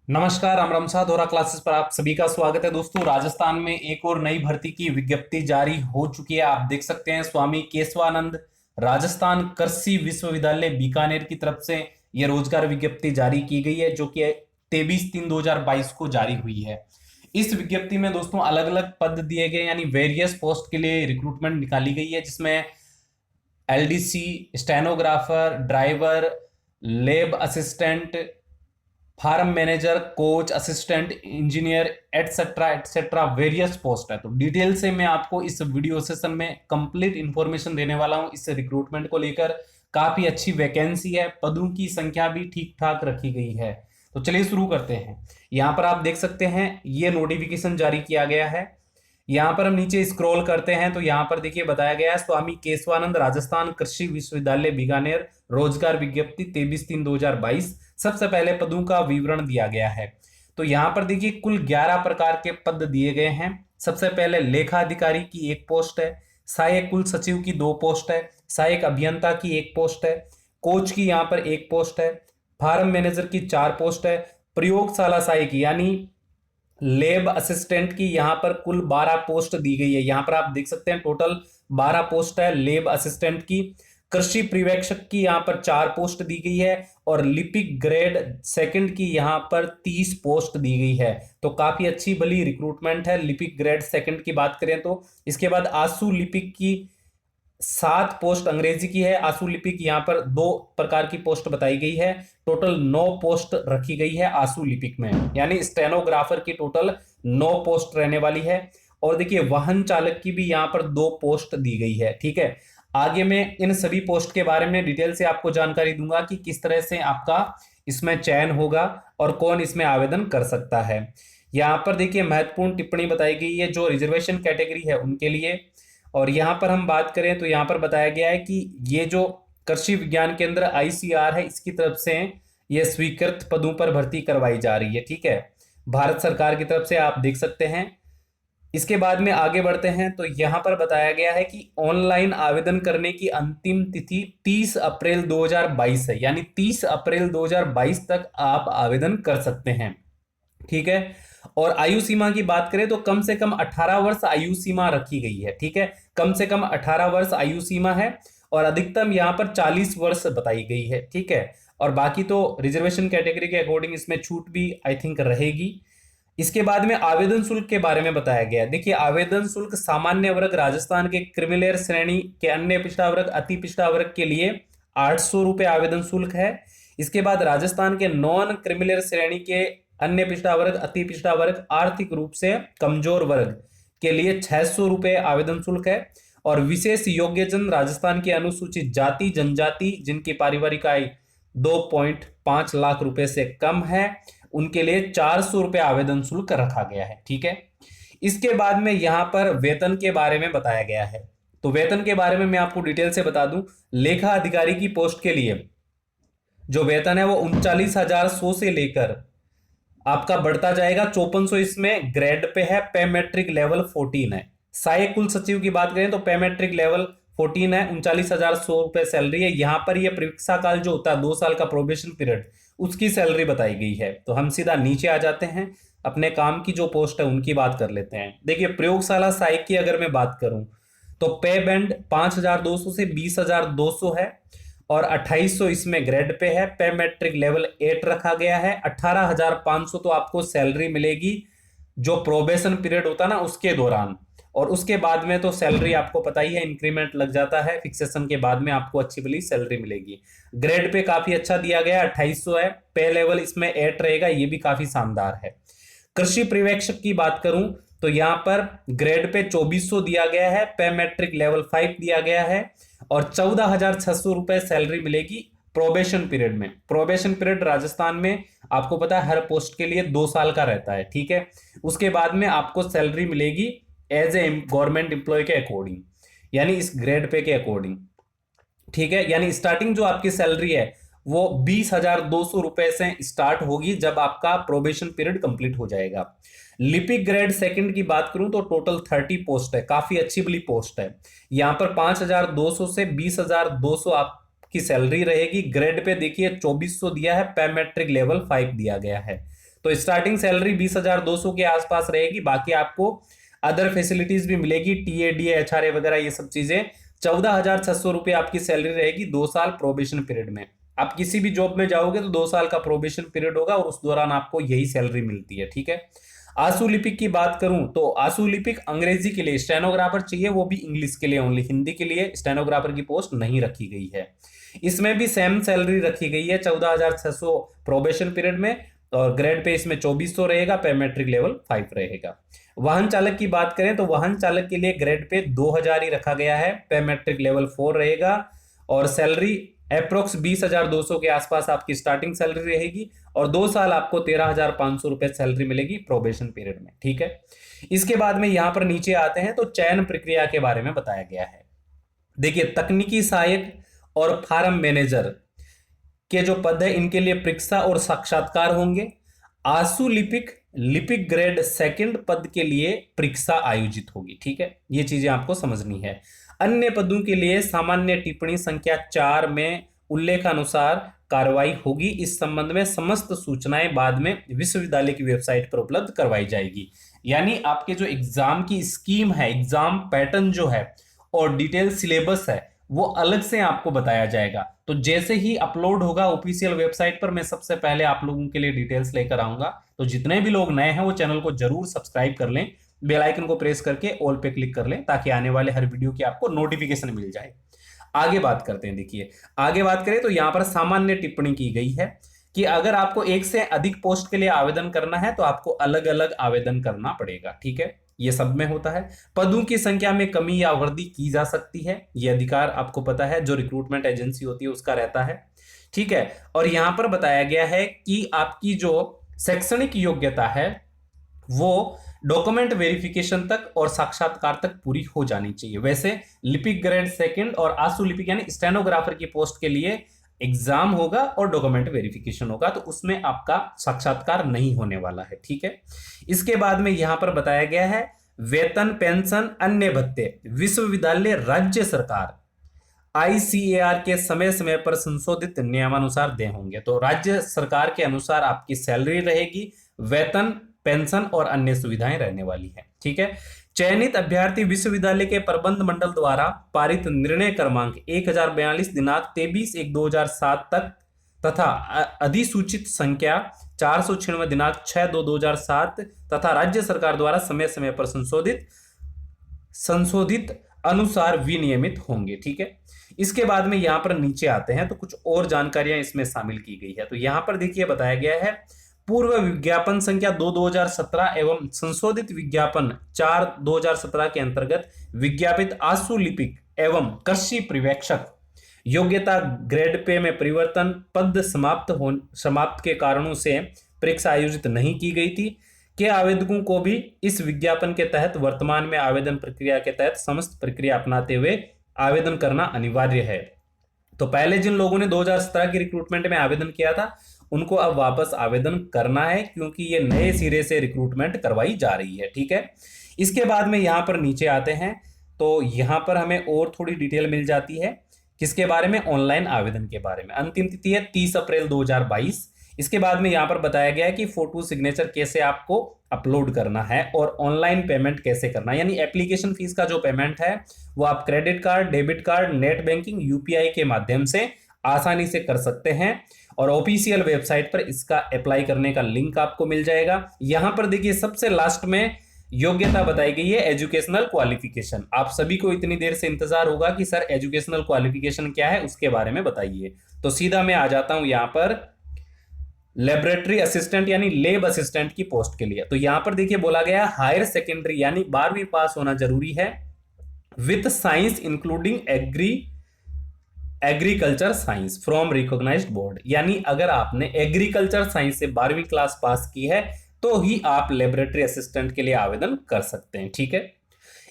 नमस्कार, राम राम साथ और क्लासेस पर आप सभी का स्वागत है। दोस्तों, राजस्थान में एक और नई भर्ती की विज्ञप्ति जारी हो चुकी है। आप देख सकते हैं, स्वामी केशवानंद राजस्थान कृषि विश्वविद्यालय बीकानेर की तरफ से यह रोजगार विज्ञप्ति जारी की गई है, जो कि 23/3/2022 को जारी हुई है। इस विज्ञप्ति में दोस्तों अलग अलग पद दिए गए, यानी वेरियस पोस्ट के लिए रिक्रूटमेंट निकाली गई है, जिसमें LDC, stenographer, driver, lab assistant, farm manager, coach, assistant engineer, etcetera etcetera various post है। तो डिटेल से मैं आपको इस वीडियो सेशन में कंप्लीट इंफॉर्मेशन देने वाला हूं। इस रिक्रूटमेंट को लेकर काफी अच्छी वैकेंसी है, पदों की संख्या भी ठीक ठाक रखी गई है। तो चलिए शुरू करते हैं। यहां पर आप देख सकते हैं, ये नोटिफिकेशन जारी किया गया है। यहाँ पर हम नीचे स्क्रॉल करते हैं तो यहाँ पर देखिए बताया गया है, स्वामी केशवानंद राजस्थान कृषि विश्वविद्यालय बीकानेर रोजगार विज्ञप्ति 23/3/2022। सबसे पहले पदों का विवरण दिया गया है। तो यहाँ पर देखिए कुल 11 प्रकार के पद दिए गए हैं। सबसे पहले लेखा अधिकारी की एक पोस्ट है, सहायक कुल सचिव की 2 पोस्ट है, सहायक अभियंता की 1 पोस्ट है, कोच की यहाँ पर 1 पोस्ट है, फार्म मैनेजर की 4 पोस्ट है, प्रयोगशाला सहायक यानी लैब असिस्टेंट की यहाँ पर कुल 12 पोस्ट दी गई है। यहाँ पर आप देख सकते हैं टोटल 12 पोस्ट है लैब असिस्टेंट की। कृषि पर्यवेक्षक की यहाँ पर 4 पोस्ट दी गई है और लिपिक ग्रेड सेकंड की यहाँ पर 30 पोस्ट दी गई है। तो काफी अच्छी भली रिक्रूटमेंट है। लिपिक ग्रेड सेकंड की बात करें तो इसके बाद आंसू लिपिक की 7 पोस्ट अंग्रेजी की है। आंसू लिपिक यहाँ पर 2 प्रकार की पोस्ट बताई गई है। टोटल 9 पोस्ट रखी गई है आंसू लिपिक में, यानी स्टेनोग्राफर की टोटल 9 पोस्ट रहने वाली है। और देखिए वाहन चालक की भी यहाँ पर 2 पोस्ट दी गई है। ठीक है, आगे मैं इन सभी पोस्ट के बारे में डिटेल से आपको जानकारी दूंगा कि किस तरह से आपका इसमें चयन होगा और कौन इसमें आवेदन कर सकता है। यहाँ पर देखिए महत्वपूर्ण टिप्पणी बताई गई है जो रिजर्वेशन कैटेगरी है उनके लिए। और यहाँ पर हम बात करें तो यहाँ पर बताया गया है कि ये जो कृषि विज्ञान केंद्र आईसीआर है, इसकी तरफ से ये स्वीकृत पदों पर भर्ती करवाई जा रही है। ठीक है, भारत सरकार की तरफ से आप देख सकते हैं। इसके बाद में आगे बढ़ते हैं तो यहाँ पर बताया गया है कि ऑनलाइन आवेदन करने की अंतिम तिथि 30 अप्रैल 2022 है, यानी 30 अप्रैल 2022 तक आप आवेदन कर सकते हैं। ठीक है, और आयु सीमा की बात करें तो कम से कम 18 वर्ष आयु सीमा रखी गई है। ठीक है, कम से कम 18 वर्ष आयु सीमा है और अधिकतम यहाँ पर 40 वर्ष बताई गई है। ठीक है, और बाकी तो रिजर्वेशन कैटेगरी के अकॉर्डिंग इसमें छूट भी आई थिंक रहेगी। इसके बाद में आवेदन शुल्क के बारे में बताया गया है। देखिए आवेदन शुल्क सामान्य वर्ग राजस्थान के क्रिमिलेयर श्रेणी के अन्य पिछड़ा वर्ग अति पिछड़ा वर्ग के लिए 800 रुपये आवेदन शुल्क है। इसके बाद राजस्थान के नॉन क्रिमिलेयर श्रेणी के अन्य पिछड़ा वर्ग अति पिछड़ा वर्ग आर्थिक रूप से कमजोर वर्ग के लिए 600 रुपये आवेदन शुल्क है। और विशेष योग्यजन राजस्थान की अनुसूचित जाति जनजाति जिनकी पारिवारिक आय 2.5 लाख रुपए से कम है, उनके लिए 400 रुपये आवेदन शुल्क रखा गया है। ठीक है, इसके बाद में यहाँ पर वेतन के बारे में बताया गया है। तो वेतन के बारे में मैं आपको डिटेल से बता दूं, लेखा अधिकारी की पोस्ट के लिए जो वेतन है वो 39,100 से लेकर आपका बढ़ता जाएगा 5400, इसमें ग्रेड पे है। पे मैट्रिक लेवल 14 है। सहायक कुल सचिव की बात करें तो पे मैट्रिक लेवल 14 है, 39,100 रुपए सैलरी है। यहाँ पर ये परीक्षा काल जो होता है 2 साल का प्रोबेशन पीरियड, उसकी सैलरी बताई गई है। तो हम सीधा नीचे आ जाते हैं, अपने काम की जो पोस्ट है उनकी बात कर लेते हैं। देखिए प्रयोगशाला सहायक की अगर मैं बात करूं तो पे बैंड 5,200 से 20,200 है और 2,800 इसमें ग्रेड पे है। पे मैट्रिक लेवल 8 रखा गया है। 18,500 तो आपको सैलरी मिलेगी जो प्रोबेशन पीरियड होता है ना उसके दौरान, और उसके बाद में तो सैलरी आपको पता ही है इंक्रीमेंट लग जाता है। फिक्सेशन के बाद में आपको अच्छी भली सैलरी मिलेगी। ग्रेड पे काफी अच्छा दिया गया है, 2,800 है। पे लेवल इसमें 8 रहेगा, ये भी काफी शानदार है। कृषि पर्यवेक्षक की बात करूं तो यहाँ पर ग्रेड पे 2,400 दिया गया है, पे मैट्रिक लेवल 5 दिया गया है और 14,600 रुपए सैलरी मिलेगी प्रोबेशन पीरियड में। प्रोबेशन पीरियड राजस्थान में आपको पता है हर पोस्ट के लिए 2 साल का रहता है। ठीक है, उसके बाद में आपको सैलरी मिलेगी एज ए गवर्नमेंट एम्प्लॉय के अकॉर्डिंग, यानी इस ग्रेड पे के अकॉर्डिंग। ठीक है, यानी स्टार्टिंग जो आपकी सैलरी है वो 20,200 रुपए से स्टार्ट होगी जब आपका प्रोबेशन पीरियड कंप्लीट हो जाएगा। लिपिक ग्रेड सेकंड की बात करूं तो टोटल 30 पोस्ट है, काफी अच्छी बड़ी पोस्ट है। यहां पर 5,200 से 20,200 आपकी सैलरी रहेगी। ग्रेड पे देखिए 2,400 दिया है, पे मैट्रिक लेवल 5 दिया गया है। तो तो स्टार्टिंग सैलरी 20,200 के आसपास रहेगी। बाकी आपको अदर फैसिलिटीज भी मिलेगी, टीए डीए एचआरए वगैरह ये सब चीजें। 14,600 रुपये आपकी सैलरी रहेगी 2 साल प्रोबेशन पीरियड में। आप किसी भी जॉब में जाओगे तो 2 साल का प्रोबेशन पीरियड होगा और उस दौरान आपको यही सैलरी मिलती है, ठीक है। आंसू लिपिक की बात करूं तो आंसू लिपिक अंग्रेजी के लिए स्टेनोग्राफर चाहिए, वो भी इंग्लिश के लिए ओनली, हिंदी के लिए स्टेनोग्राफर की पोस्ट नहीं रखी गई है। इसमें भी सेम सैलरी रखी गई है 14,600 प्रोबेशन पीरियड में, और ग्रेड पे इसमें 2400 रहेगा, पे मैट्रिक लेवल 5 रहेगा। वाहन चालक की बात करें तो वाहन चालक के लिए ग्रेड पे 2000 ही रखा गया है, पे मैट्रिक लेवल 4 रहेगा, और सैलरी अप्रोक्स 20,200 के आसपास आपकी स्टार्टिंग सैलरी रहेगी, और 2 साल आपको 13,500 रुपए सैलरी मिलेगी प्रोबेशन पीरियड में, ठीक है। इसके बाद में यहां पर नीचे आते हैं तो चयन प्रक्रिया के बारे में बताया गया है। देखिए, तकनीकी सहायक और फार्म मैनेजर के जो पद है इनके लिए परीक्षा और साक्षात्कार होंगे। आंसू लिपिक लिपिक ग्रेड सेकंड पद के लिए परीक्षा आयोजित होगी, ठीक है, ये चीजें आपको समझनी है। अन्य पदों के लिए सामान्य टिप्पणी संख्या 4 में उल्लेखानुसार कार्रवाई होगी। इस संबंध में समस्त सूचनाएं बाद में विश्वविद्यालय की वेबसाइट पर उपलब्ध करवाई जाएगी। यानी आपके जो एग्जाम की स्कीम है, एग्जाम पैटर्न जो है और डिटेल सिलेबस है, वो अलग से आपको बताया जाएगा। तो जैसे ही अपलोड होगा ऑफिशियल वेबसाइट पर, मैं सबसे पहले आप लोगों के लिए डिटेल्स लेकर आऊंगा। तो जितने भी लोग नए हैं वो चैनल को जरूर सब्सक्राइब कर लें, बेल आइकन को प्रेस करके ऑल पे क्लिक कर लें, ताकि आने वाले हर वीडियो की आपको नोटिफिकेशन मिल जाए। आगे बात करते हैं। देखिए, आगे बात करें तो यहां पर सामान्य टिप्पणी की गई है कि अगर आपको एक से अधिक पोस्ट के लिए आवेदन करना है तो आपको अलग अलग आवेदन करना पड़ेगा, ठीक है, ये सब में होता है। पदों की संख्या में कमी या वृद्धि की जा सकती है, ये अधिकार आपको पता है जो रिक्रूटमेंट एजेंसी होती है उसका रहता है, ठीक है। और यहां पर बताया गया है कि आपकी जो शैक्षणिक योग्यता है वो डॉक्यूमेंट वेरिफिकेशन तक और साक्षात्कार तक पूरी हो जानी चाहिए। वैसे लिपिक ग्रेड सेकंड और आंसू लिपिक यानी स्टेनोग्राफर की पोस्ट के लिए एग्जाम होगा और डॉक्यूमेंट वेरिफिकेशन होगा, तो उसमें आपका साक्षात्कार नहीं होने वाला है, ठीक है। इसके बाद में यहां पर बताया गया है वेतन, पेंशन, अन्य भत्ते विश्वविद्यालय राज्य सरकार आईसीएआर के समय समय पर संशोधित नियमानुसार दे होंगे। तो राज्य सरकार के अनुसार आपकी सैलरी रहेगी, वेतन, पेंशन और अन्य सुविधाएं रहने वाली है, ठीक है। चयनित अभ्यर्थी विश्वविद्यालय के प्रबंध मंडल द्वारा पारित निर्णय क्रमांक 1042 दिनांक 23/1/2007 तक तथा अधिसूचित संख्या 496 दिनांक 6/2/2007 तथा राज्य सरकार द्वारा समय समय पर संशोधित अनुसार विनियमित होंगे, ठीक है। इसके बाद में यहां पर नीचे आते हैं तो कुछ और जानकारियां इसमें शामिल की गई है। तो यहां पर देखिए बताया गया है पूर्व विज्ञापन संख्या 2/2017 एवं संशोधित विज्ञापन 4/2017 के अंतर्गत विज्ञापित आंसू लिपिक एवं कृषि पर्यवेक्षक योग्यता ग्रेड पे में परिवर्तन, पद समाप्त के कारणों से परीक्षा आयोजित नहीं की गई थी के आवेदकों को भी इस विज्ञापन के तहत वर्तमान में आवेदन प्रक्रिया के तहत समस्त प्रक्रिया अपनाते हुए आवेदन करना अनिवार्य है। तो पहले जिन लोगों ने 2017 की रिक्रूटमेंट में आवेदन किया था उनको अब वापस आवेदन करना है, क्योंकि ये नए सिरे से रिक्रूटमेंट करवाई जा रही है, ठीक है। इसके बाद में यहां पर नीचे आते हैं तो यहां पर हमें और थोड़ी डिटेल मिल जाती है किसके बारे में, ऑनलाइन आवेदन के बारे में। अंतिम तिथि है 30 अप्रैल 2022। इसके बाद में यहां पर बताया गया है कि फोटो सिग्नेचर कैसे आपको अपलोड करना है और ऑनलाइन पेमेंट कैसे करना है, यानी एप्लीकेशन फीस का जो पेमेंट है वो आप credit card, debit card, net banking, UPI के माध्यम से आसानी से कर सकते हैं, और ऑफिशियल वेबसाइट पर इसका अप्लाई करने का लिंक आपको मिल जाएगा। यहां पर देखिए सबसे लास्ट में योग्यता बताई गई है एजुकेशनल क्वालिफिकेशन। आप सभी को इतनी देर से इंतजार होगा कि सर एजुकेशनल क्वालिफिकेशन क्या है, उसके बारे में बताइए। तो सीधा मैं आ जाता हूं यहां पर लेबोरेटरी असिस्टेंट यानी लैब असिस्टेंट की पोस्ट के लिए। तो यहां पर देखिए बोला गया हायर सेकेंडरी यानी 12वीं पास होना जरूरी है with science including agriculture science from recognised board, यानी अगर आपने एग्रीकल्चर साइंस से 12वीं क्लास पास की है तो ही आप लेबोरेटरी असिस्टेंट के लिए आवेदन कर सकते हैं, ठीक है।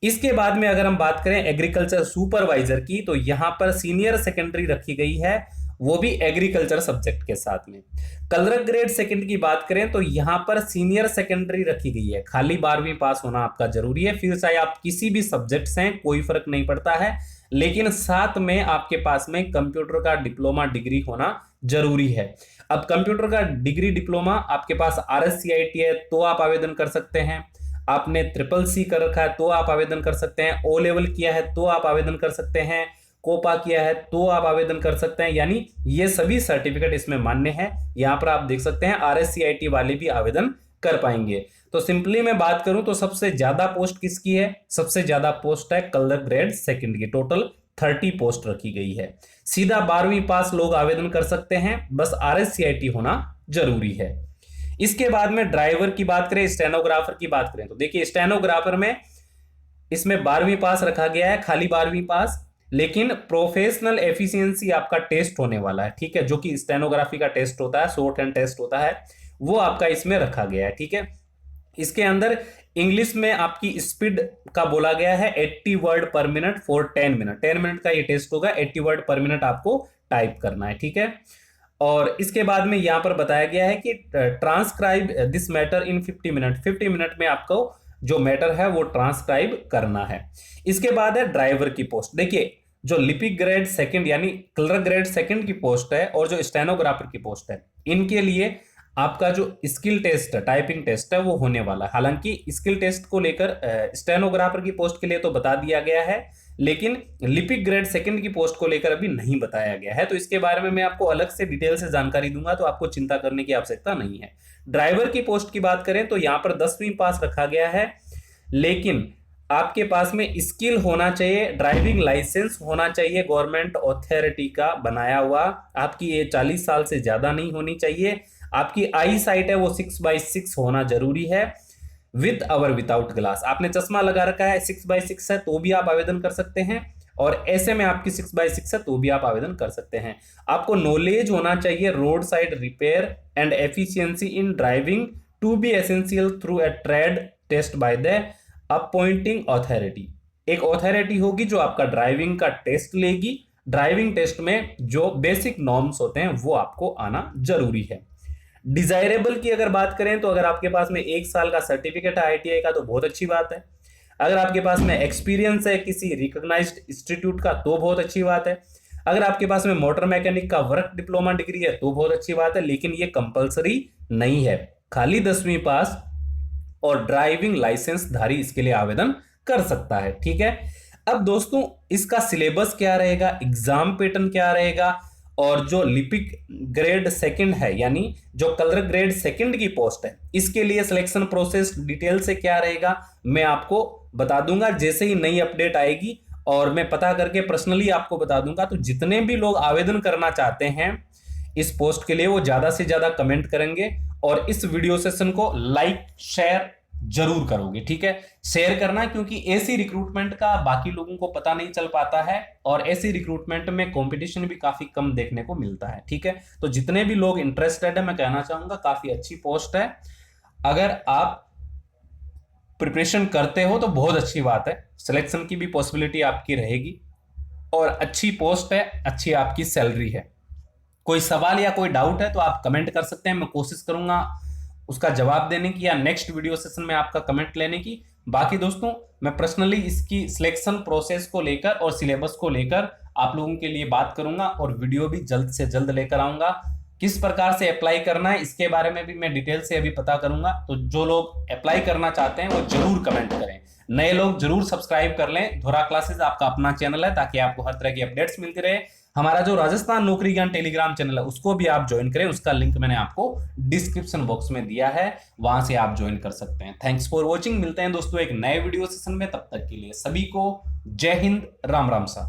इसके बाद में अगर हम बात करें एग्रीकल्चर सुपरवाइजर की, तो यहां पर सीनियर सेकेंडरी रखी गई है, वो भी एग्रीकल्चर सब्जेक्ट के साथ में। क्लर्क ग्रेड सेकंड की बात करें तो यहां पर सीनियर सेकेंडरी रखी गई है, खाली 12वीं पास होना आपका जरूरी है, फिर चाहे आप किसी भी सब्जेक्ट से, कोई फर्क नहीं पड़ता है। लेकिन साथ में आपके पास में कंप्यूटर का डिप्लोमा डिग्री होना जरूरी है। अब कंप्यूटर का डिग्री डिप्लोमा आपके पास RSCIT है तो आप आवेदन कर सकते हैं, आपने CCC कर रखा है तो आप आवेदन कर सकते हैं, O लेवल किया है तो आप आवेदन कर सकते हैं, कोपा किया है तो आप आवेदन कर सकते हैं, यानी ये सभी सर्टिफिकेट इसमें मान्य है। यहां पर आप देख सकते हैं RSCIT वाले भी आवेदन कर पाएंगे। तो सिंपली मैं बात करूं तो सबसे ज्यादा पोस्ट किसकी है? सबसे ज्यादा पोस्ट है कलर ग्रेड सेकंड की, टोटल 30 पोस्ट रखी गई है। सीधा 12वीं पास लोग आवेदन कर सकते हैं, बस RSCIT होना जरूरी है। इसके बाद में ड्राइवर की बात करें, स्टेनोग्राफर की बात करें तो देखिए स्टेनोग्राफर में इसमें 12वीं पास रखा गया है, खाली 12वीं पास, लेकिन प्रोफेशनल एफिशिएंसी आपका टेस्ट होने वाला है, ठीक है, जो कि स्टेनोग्राफी का टेस्ट होता है, शॉर्ट हैंड टेस्ट होता है, वो आपका इसमें रखा गया है, ठीक है। इसके अंदर इंग्लिश में आपकी स्पीड का बोला गया है 80 वर्ड पर मिनट फॉर 10 मिनट, 10 मिनट का ये टेस्ट होगा, 80 वर्ड पर मिनट आपको टाइप करना है, ठीक है। और इसके बाद में यहां पर बताया गया है कि transcribe this matter in 50 minute, 50 minute में आपको जो मैटर है वो ट्रांसक्राइब करना है। इसके बाद है ड्राइवर की पोस्ट। देखिए जो लिपिक ग्रेड सेकंड यानी क्लर्क ग्रेड सेकंड की पोस्ट है और जो स्टेनोग्राफर की पोस्ट है, इनके लिए आपका जो स्किल टेस्ट है, टाइपिंग टेस्ट है, वो होने वाला है। हालांकि स्किल टेस्ट को लेकर स्टेनोग्राफर की पोस्ट के लिए तो बता दिया गया है, लेकिन लिपिक ग्रेड सेकंड की पोस्ट को लेकर अभी नहीं बताया गया है, तो इसके बारे में मैं आपको अलग से डिटेल से जानकारी दूंगा, तो आपको चिंता करने की आवश्यकता नहीं है। ड्राइवर की पोस्ट की बात करें तो यहां पर 10वीं पास रखा गया है, लेकिन आपके पास में स्किल होना चाहिए, ड्राइविंग लाइसेंस होना चाहिए गवर्नमेंट अथॉरिटी का बनाया हुआ, आपकी ये 40 साल से ज्यादा नहीं होनी चाहिए, आपकी आई साइट है वो 6/6 होना जरूरी है, विद और विदाउट ग्लास। आपने चश्मा लगा रखा है 6/6 है तो भी आप आवेदन कर सकते हैं, और ऐसे में आपकी 6/6 है तो भी आप आवेदन कर सकते हैं। आपको नॉलेज होना चाहिए road side repair and efficiency in driving to be essential through a trade test by the appointing authority. एक अथॉरिटी होगी जो आपका ड्राइविंग का टेस्ट लेगी, ड्राइविंग टेस्ट में जो बेसिक नॉर्म्स होते हैं वो आपको आना जरूरी है। डिजायरेबल की अगर बात करें तो अगर आपके पास में 1 साल का सर्टिफिकेट है ITI का तो बहुत अच्छी बात है, अगर आपके पास में एक्सपीरियंस है किसी रिकॉग्नाइज्ड इंस्टीट्यूट का तो बहुत अच्छी बात है, अगर आपके पास में मोटर मैकेनिक का वर्क डिप्लोमा डिग्री है तो बहुत अच्छी बात है, लेकिन ये कंपलसरी नहीं है, खाली 10वीं पास और ड्राइविंग लाइसेंस धारी इसके लिए आवेदन कर सकता है, ठीक है। अब दोस्तों इसका सिलेबस क्या रहेगा, एग्जाम पैटर्न क्या रहेगा, और जो लिपिक ग्रेड सेकंड है यानी जो कलर ग्रेड सेकंड की पोस्ट है, इसके लिए सिलेक्शन प्रोसेस डिटेल से क्या रहेगा मैं आपको बता दूंगा जैसे ही नई अपडेट आएगी, और मैं पता करके पर्सनली आपको बता दूंगा। तो जितने भी लोग आवेदन करना चाहते हैं इस पोस्ट के लिए वो ज्यादा से ज्यादा कमेंट करेंगे और इस वीडियो सेशन को लाइक शेयर जरूर करोगे, ठीक है। शेयर करना, क्योंकि ऐसी रिक्रूटमेंट का बाकी लोगों को पता नहीं चल पाता है और ऐसी रिक्रूटमेंट में कंपटीशन भी काफी कम देखने को मिलता है, ठीक है। तो जितने भी लोग इंटरेस्टेड है मैं कहना चाहूंगा काफी अच्छी पोस्ट है, अगर आप प्रिपरेशन करते हो तो बहुत अच्छी बात है, सिलेक्शन की भी पॉसिबिलिटी आपकी रहेगी और अच्छी पोस्ट है, अच्छी आपकी सैलरी है। कोई सवाल या कोई डाउट है तो आप कमेंट कर सकते हैं, मैं कोशिश करूंगा उसका जवाब देने की या नेक्स्ट वीडियो सेशन में आपका कमेंट लेने की। बाकी दोस्तों मैं पर्सनली इसकी सिलेक्शन प्रोसेस को लेकर और सिलेबस को लेकर आप लोगों के लिए बात करूंगा और वीडियो भी जल्द से जल्द लेकर आऊंगा। किस प्रकार से अप्लाई करना है इसके बारे में भी मैं डिटेल से अभी पता करूंगा, तो जो लोग अप्लाई करना चाहते हैं वो जरूर कमेंट करें, नए लोग जरूर सब्सक्राइब कर लें। धुरा क्लासेस आपका अपना चैनल है ताकि आपको हर तरह की अपडेट्स मिलती रहे। हमारा जो राजस्थान नौकरी ज्ञान टेलीग्राम चैनल है उसको भी आप ज्वाइन करें, उसका लिंक मैंने आपको डिस्क्रिप्शन बॉक्स में दिया है, वहां से आप ज्वाइन कर सकते हैं। थैंक्स फॉर वॉचिंग, मिलते हैं दोस्तों एक नए वीडियो सेशन में, तब तक के लिए सभी को जय हिंद, राम राम सा।